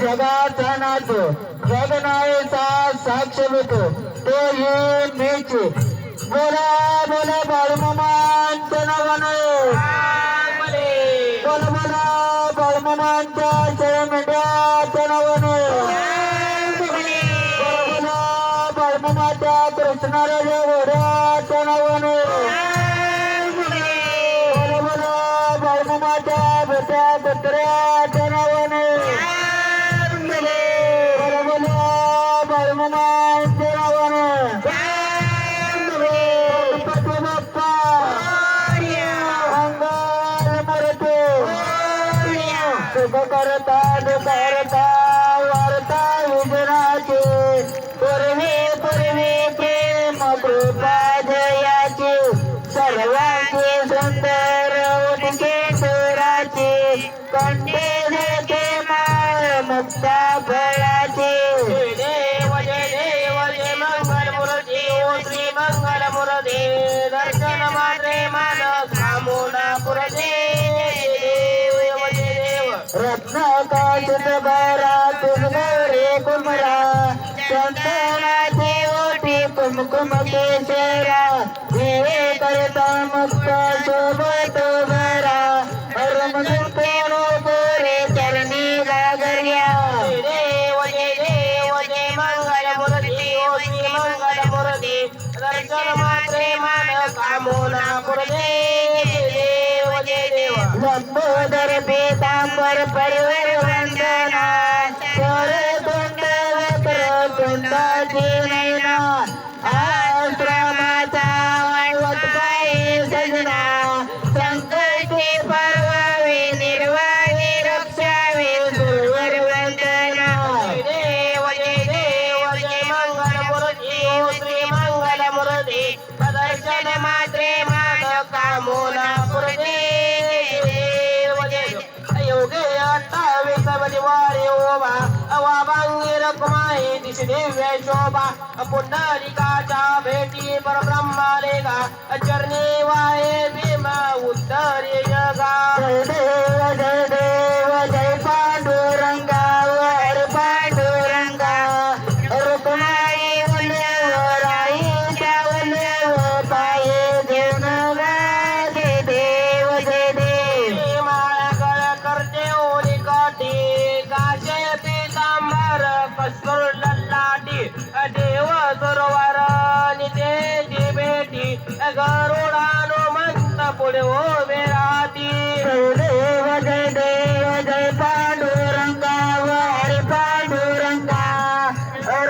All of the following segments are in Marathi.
जगाचा नाचो जगनाचा साक्ष देतो तो ये मीच बोला बोला बाळमामांच्या नावाने बोला बोला बाळमामांच्या जय मेंढ्याच्या नावाने बोला बोला बाळमामाच्या कृष्णाराजा घोड्याच्या नावाने बोला बोला बाळमामाच्या भोट्या कुत्र्याच्या नावाने बोला बोला बाळमामांच्या नावाने गणपती बाप्पा मंगल मूर्ती शुभ करता दुखरता वार्ता विघ्नाची पूर्वी पूर्वी प्रेम कृपा जयाची सर्वांची सुंदर उठके सुराची कंठे देते माळ मुक्ता फळाची देव जय मंगल मूर्ती ओ श्री मंगल मूर्ती दर्शन मात्रे मान कामना पुरते देव जय देव रत्नाकाशित बारा तुझगरे कुमरा चंदनाची ओटी कुमकुम केशरा हे करता मुक्त शोभत भरा रमणून पेरो बोरे चरणी गागर्या देव जय मंगल मूर्ती ओ श्री मंगल मूर्ती दर्शन मात्रे मान कामना पुरते देव जय देव लंबोदर पीतांबर परिवर वंदना चोरे कुंड वक्र कुंडाची नैना आश्रमाचा वटपाई सजना संकटी परवावी निर्वाही रक्षावी गुरुवर वंदना देव जय मंगल मूर्ती ओ श्री मंगल मूर्ती दर्शन मात्रे मान कामना पुरते देव जय देव योगे 28 बलिवारी ओवा अवाबांगी रखमाई दिश दिव्य शोभा पुंडलिकाच्या भेटी परब्रह्मालेगा चरणी वाहे भीमा उत्तरी जगा जय देव जय पांडुरंगा वर पांडुरंगा रुक्माई वल्लवराई वल्लव पाये देव जय देव जय देव माळगळ करते ओली काठी काशे पीतांबर कस्तूर ललाटी देव सरोवर नितेची भेटी गरुडानो मंत पुढे उभे राहती जय देव जय पांडुरंगा वर पांडुरंगा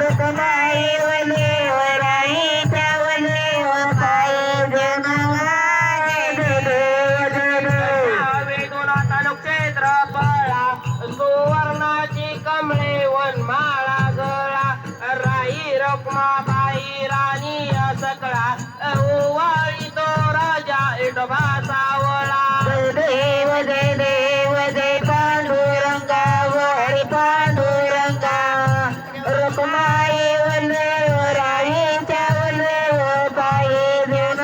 रुक्माई वल्लवराई वल्लव पाये देव जय देव जय देव वेदुनाथ नक्षत्र पळा सुवर्णाची कमळे वनमाळा गळा राई रखमा बाई राणी सकळा ओवाळी तो राजा इडबा सावळा जय देव जय पांडुरंगा वर पांडुरंगा रुक्माई वल्लवराई वल्लव पाये देव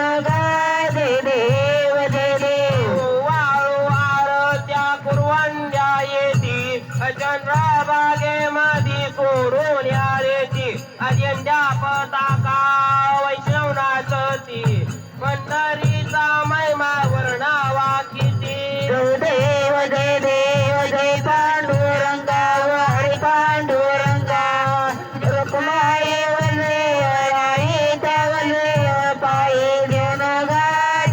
जय देव जय देव वाळू आरत्या कुरवंड्या येती चंद्रभागे मधी सोडून यारेती अजंड्या पताका वैष्णव नाचती पंढरीचा महिमा वर्णावा किती जय देव जय पांडुरंगा वर पांडुरंगा रुक्माई वल्लवराई वल्लव पाये देव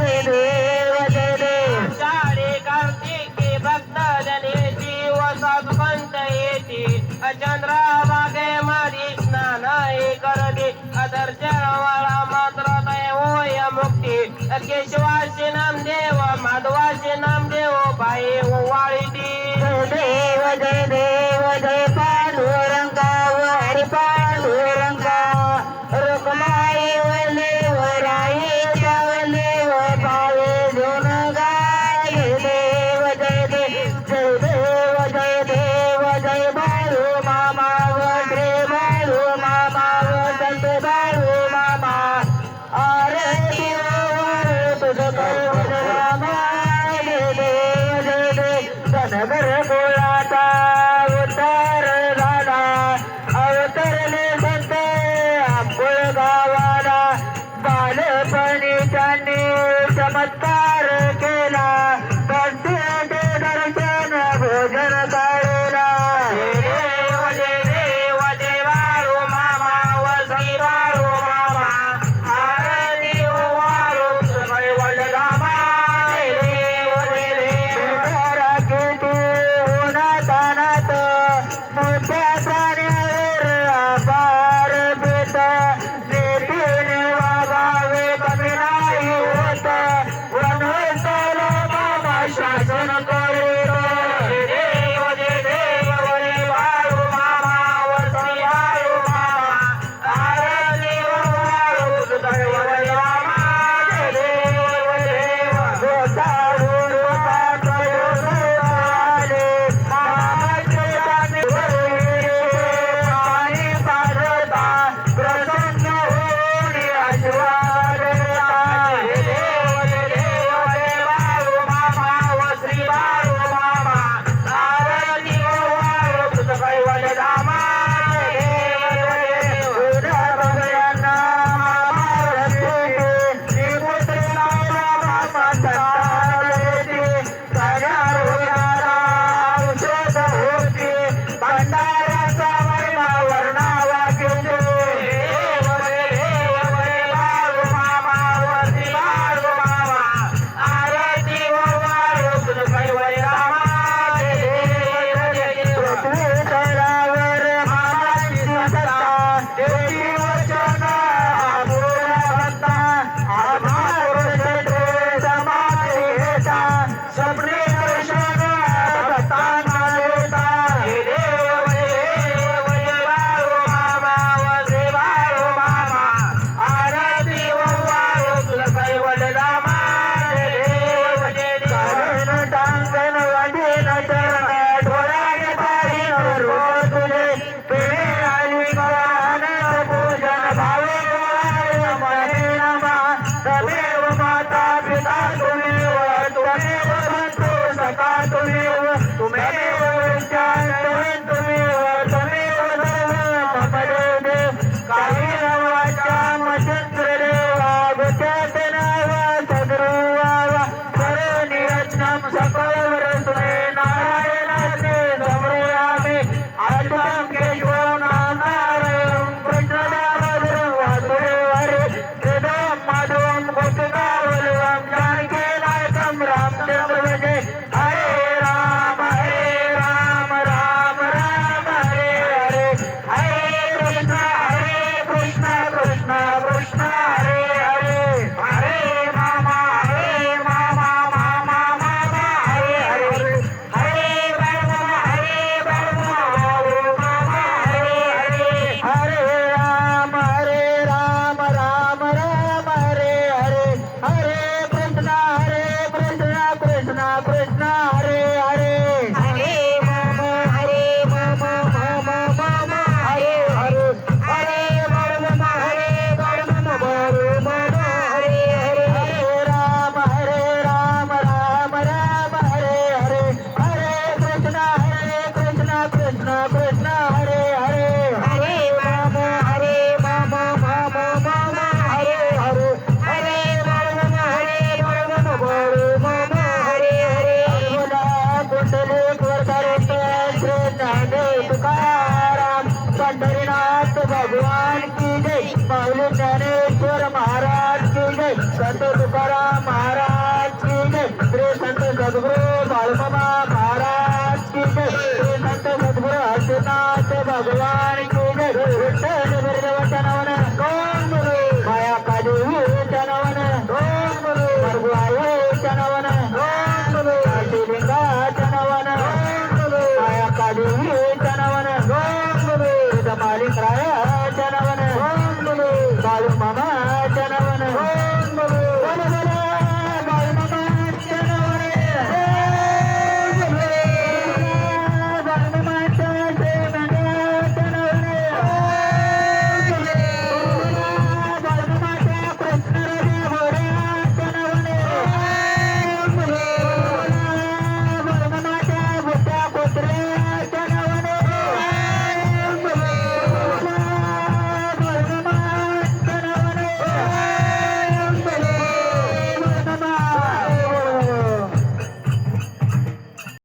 जय देव जय देव आषाढी कार्तिकी भक्त जनेची वसात पंत येती चंद्रभागे मधी स्नान करते दर्शनवाळा मात्र तय होय मुक्ती केशवाशी नामदेव माधवाशी नामदेव बाई ओवाळीती जय देव जय पांडुरंगा वर पांडुरंगा रुक्माई वल्लवराई वल्लव पाये देव जय देव जय देव जय बाळू मामा वड्रे बाळू मामा वसंत बाळू मामा आरती तुझ रामा जय देव धनगर गोळाचा आद्यं केशवं नारायणं कृष्णदामोदरं वासुदेवं वेदं माधवं गोपिकावल्लभं जानकीनायकं रामचन्द्र भजे हरे राम राम राम हरे हरे हरे कृष्ण कृष्ण कृष्ण हरे हरे हरे मामा मामा हरे हरे हरे मामा हरे राम राम राम हरे हरे हरे कृष्ण कृष्ण कृष्ण हरे हरे हरे मामा मामा हरे हरे हरे मामा हरे हरे हरे राम राम हरे हरे हरे कृष्ण कृष्ण कृष्ण हरे हरे हरे मामा मामा हरे हरे हरे मामा हरे हरे बोला कुंडलेश्वर करते श्री ज्ञानेश्वर तुकाराम पंढरीनाथ भगवान की जय माऊली ज्ञानेश्वर महाराज की जय संत तुकाराम महाराज की जय श्री संत सद्गुरु बाळमामा महाराज की जय श्री संत सद्गुरु हरिनाथ भगवान